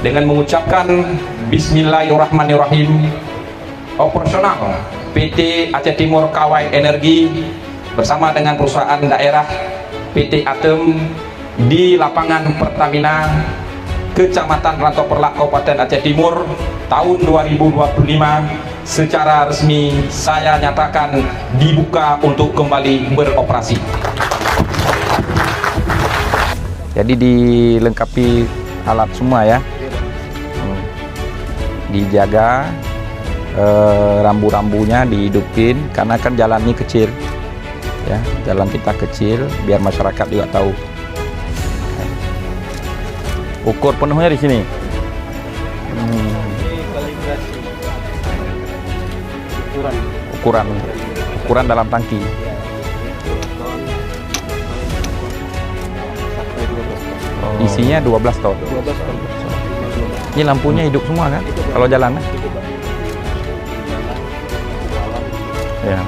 dengan mengucapkan Bismillahirrahmanirrahim. Operasional PT Aceh Timur Kawai Energi bersama dengan perusahaan daerah PT Atem di lapangan Pertamina Kecamatan Rantau Perlak Kabupaten Aceh Timur tahun 2025 secara resmi saya nyatakan dibuka untuk kembali beroperasi. Jadi dilengkapi alat semua ya, dijaga, rambu-rambunya dihidupin karena kan jalan ini kecil ya, jalan kita kecil biar masyarakat juga tahu. Ukur penuhnya di sini. Ukuran dalam tangki. Isinya 12 ton. Ini lampunya hidup semua kan? Kalau jalan. Ya.